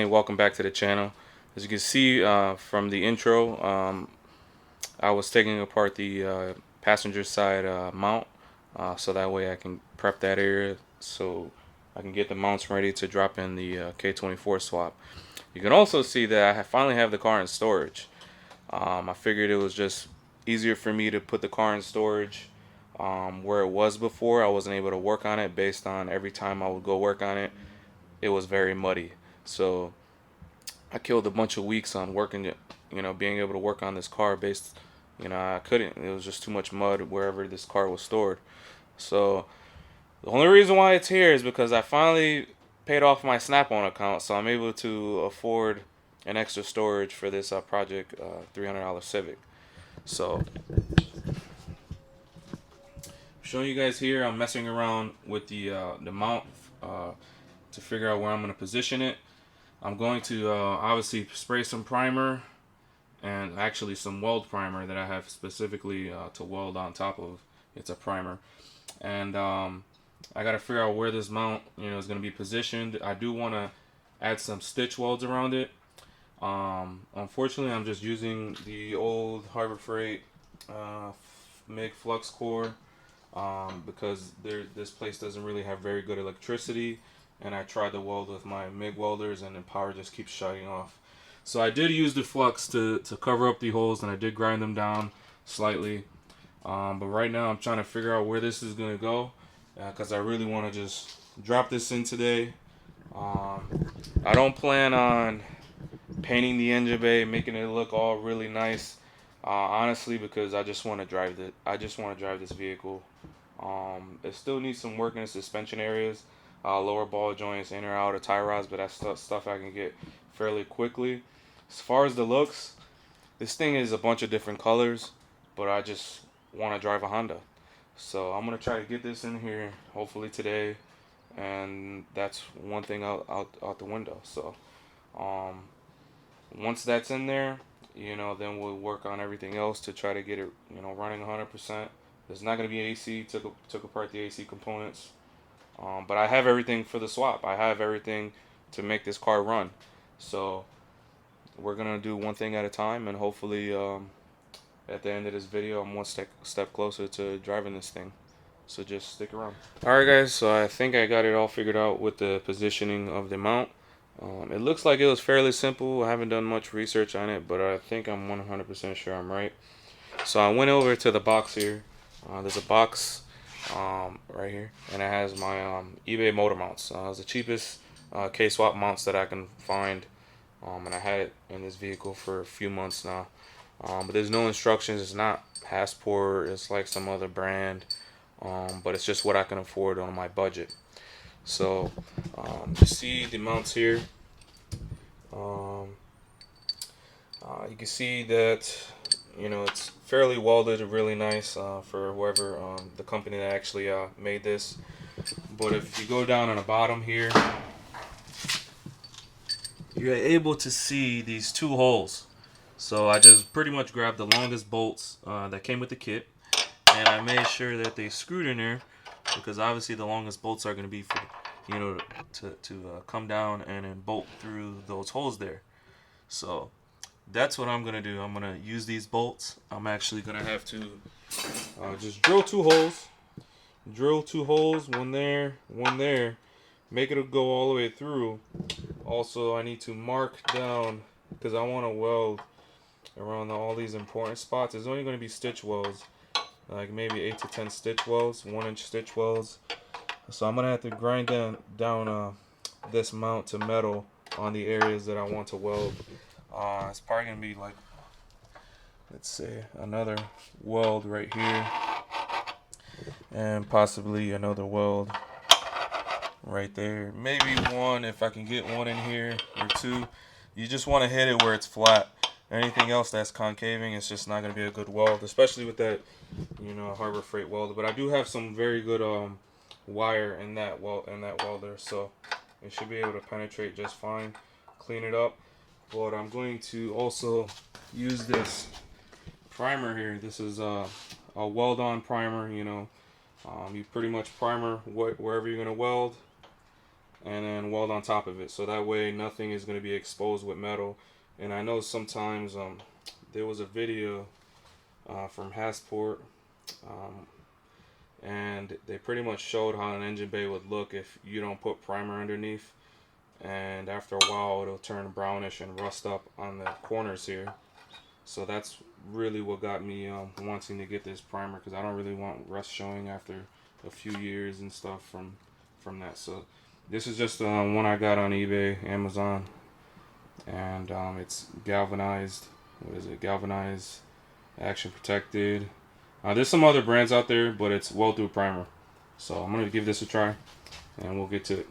Welcome back to the channel. As you can see from the intro, I was taking apart the passenger side mount so that way I can prep that area so I can get the mounts ready to drop in the K24 swap. You can also see that I finally have the car in storage. I figured it was just easier for me to put the car in storage where it was before. I wasn't able to work on it based on every time I would go work on it, it was very muddy. So I killed a bunch of weeks on working, being able to work on this car based, I couldn't. It was just too much mud wherever this car was stored. So the only reason why it's here is because I finally paid off my Snap-on account, so I'm able to afford an extra storage for this project $300 Civic. So showing you guys here, I'm messing around with the mount to figure out where I'm going to position it. I'm going to obviously spray some primer and actually some weld primer that I have specifically to weld on top of. It's a primer, and I got to figure out where this mount is going to be positioned. I do want to add some stitch welds around it. Unfortunately, I'm just using the old Harbor Freight MIG flux core because this place doesn't really have very good electricity. And I tried to weld with my MIG welders and the power just keeps shutting off. So I did use the flux to cover up the holes, and I did grind them down slightly. But right now I'm trying to figure out where this is going to go because I really want to just drop this in today. I don't plan on painting the engine bay, making it look all really nice, honestly, because I just want to drive it. I just want to drive this vehicle. It still needs some work in the suspension areas. Lower ball joints, inner outer tie rods, but that's stuff I can get fairly quickly. As far as the looks, this thing is a bunch of different colors, but I just want to drive a Honda. So I'm going to try to get this in here hopefully today, and that's one thing out the window. So once that's in there, then we'll work on everything else to try to get it running 100%. There's not going to be AC. Took apart the AC components. But I have everything for the swap. I have everything to make this car run. So we're going to do one thing at a time, and hopefully at the end of this video, I'm one step closer to driving this thing. So just stick around. Alright guys, so I think I got it all figured out with the positioning of the mount. It looks like it was fairly simple. I haven't done much research on it, but I think I'm 100% sure I'm right. So I went over to the box here. There's a box right here, and it has my eBay motor mounts. It's the cheapest K-swap mounts that I can find. and I had it in this vehicle for a few months now. But there's no instructions. It's not Passport. It's like some other brand, but it's just what I can afford on my budget. So you see the mounts here. You can see that, you know, it's fairly welded, really nice for whoever, the company that actually made this. But if you go down on the bottom here, you're able to see these two holes. So I just pretty much grabbed the longest bolts that came with the kit, and I made sure that they screwed in there, because obviously the longest bolts are going to be for, you know, to come down and then bolt through those holes there. So that's what I'm going to do. I'm going to use these bolts. I'm actually going to have to just drill two holes. Drill two holes, one there, one there. Make it go all the way through. Also, I need to mark down, because I want to weld around all these important spots. There's only going to be stitch welds, like maybe 8 to 10 stitch welds, 1-inch stitch welds. So I'm going to have to grind down this mount to metal on the areas that I want to weld. It's probably going to be like, let's say, another weld right here, and possibly another weld right there. Maybe one, if I can get one in here, or two. You just want to hit it where it's flat. Anything else that's concaving, it's just not going to be a good weld, especially with that, you know, Harbor Freight welder. But I do have some very good wire in that welder, so it should be able to penetrate just fine. Clean it up. But I'm going to also use this primer here. This is a weld-on primer. You know, you pretty much primer wherever you're going to weld, and then weld on top of it, so that way nothing is going to be exposed with metal. And I know sometimes there was a video from Passport, and they pretty much showed how an engine bay would look if you don't put primer underneath, and after a while it'll turn brownish and rust up on the corners here. So that's really what got me wanting to get this primer, because I don't really want rust showing after a few years and stuff from that. So this is just one I got on eBay, Amazon, and it's galvanized. What is it? Galvanized, action protected. There's some other brands out there, but it's weld through primer. So I'm gonna give this a try, and we'll get to it.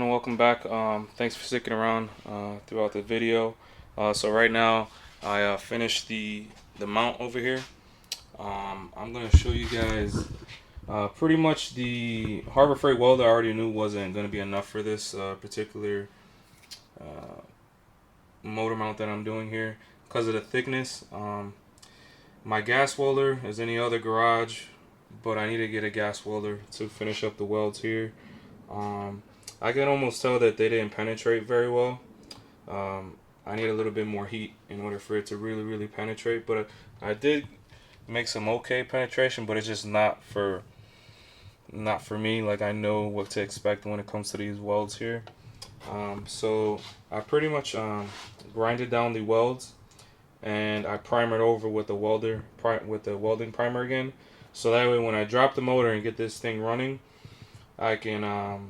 Welcome back. Thanks for sticking around throughout the video. So right now I finished the mount over here. I'm going to show you guys pretty much the Harbor Freight welder I already knew wasn't going to be enough for this particular motor mount that I'm doing here because of the thickness. My gas welder is in the other garage, but I need to get a gas welder to finish up the welds here. I can almost tell that they didn't penetrate very well. I need a little bit more heat in order for it to really penetrate, but I did make some okay penetration, but it's just not for me. Like, I know what to expect when it comes to these welds here. So I pretty much grinded down the welds, and I primered over with the welding primer again. So that way, when I drop the motor and get this thing running, I can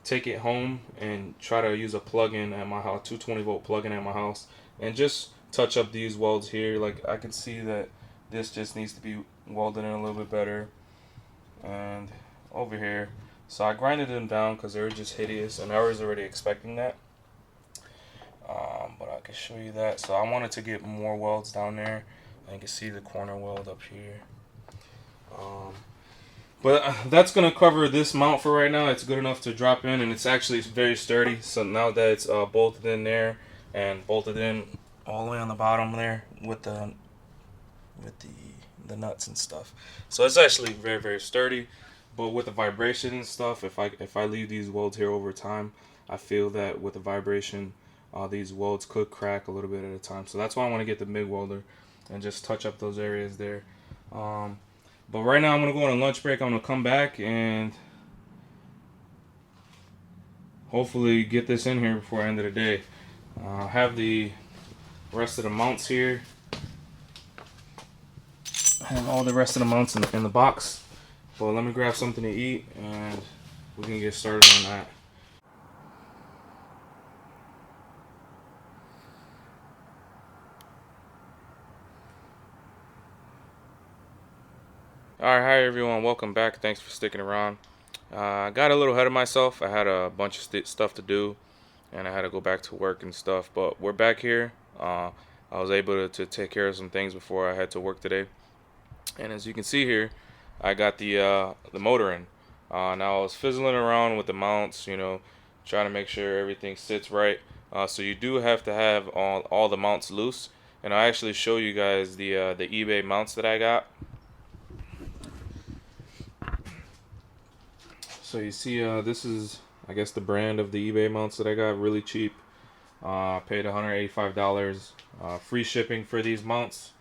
take it home and try to use a plug-in at my house, 220-volt plug-in at my house, and just touch up these welds here. Like, I can see that this just needs to be welded in a little bit better, and over here. So I grinded them down because they were just hideous, and I was already expecting that. But I can show you that. So I wanted to get more welds down there. And you can see the corner weld up here. But that's going to cover this mount for right now. It's good enough to drop in, and it's actually very sturdy. So now that it's bolted in there and bolted in all the way on the bottom there with the nuts and stuff. So it's actually very sturdy. But with the vibration and stuff, if I leave these welds here over time, I feel that with the vibration, these welds could crack a little bit at a time. So that's why I want to get the MIG welder and just touch up those areas there. But right now I'm going to go on a lunch break. I'm going to come back and hopefully get this in here before the end of the day. I'll have the rest of the mounts here. I have all the rest of the mounts in the box. But let me grab something to eat and we can get started on that. Alright, hi everyone, welcome back. Thanks for sticking around. I got a little ahead of myself. I had a bunch of stuff to do and I had to go back to work and stuff, but we're back here. I was able to take care of some things before I had to work today. And as you can see here, I got the motor in. Now I was fizzling around with the mounts, you know, trying to make sure everything sits right. So you do have to have all the mounts loose. And I'll actually show you guys the eBay mounts that I got. So you see, this is, I guess, the brand of the eBay mounts that I got, really cheap. Paid $185, free shipping for these mounts.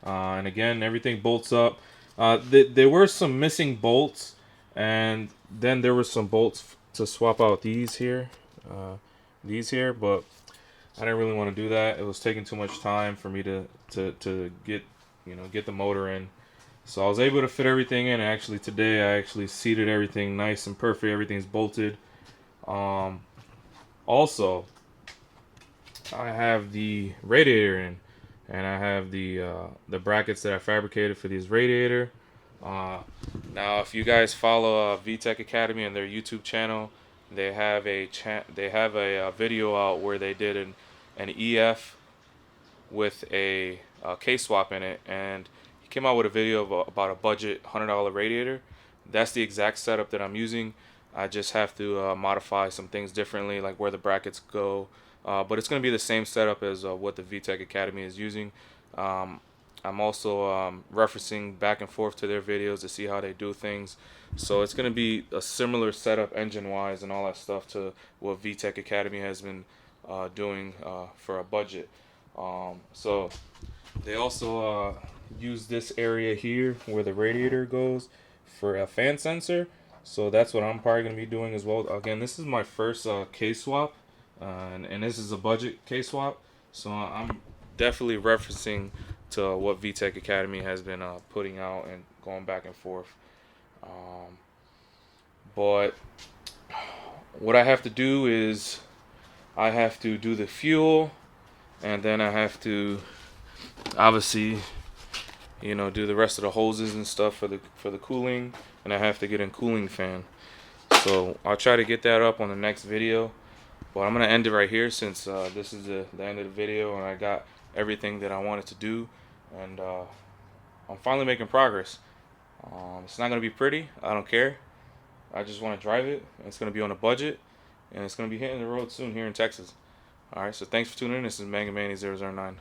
And again, everything bolts up. There were some missing bolts, and then there were some bolts to swap out these here, but I didn't really want to do that. It was taking too much time for me to get the motor in. So I was able to fit everything in. Actually, today I actually seated everything nice and perfect. Everything's bolted. Also, I have the radiator in, and I have the brackets that I fabricated for these radiator. Now, if you guys follow VTech Academy and their YouTube channel, they have a video out where they did an EF with a K-swap in it, and he came out with a video of about a budget $100 radiator. That's the exact setup that I'm using. I just have to modify some things differently, like where the brackets go. But it's going to be the same setup as what the VTech Academy is using. I'm also referencing back and forth to their videos to see how they do things. So it's going to be a similar setup engine-wise and all that stuff to what VTech Academy has been doing for a budget. So they also use this area here where the radiator goes for a fan sensor. So that's what I'm probably going to be doing as well. Again, this is my first K-swap. And this is a budget K-swap, so I'm definitely referencing to what VTech Academy has been putting out and going back and forth. But what I have to do is I have to do the fuel, and then I have to obviously, you know, do the rest of the hoses and stuff for the cooling, and I have to get a cooling fan. So I'll try to get that up on the next video. But I'm going to end it right here since this is the end of the video and I got everything that I wanted to do. And I'm finally making progress. It's not going to be pretty. I don't care. I just want to drive it. It's going to be on a budget. and it's going to be hitting the road soon here in Texas. All right, so thanks for tuning in. This is Manga Manny 009.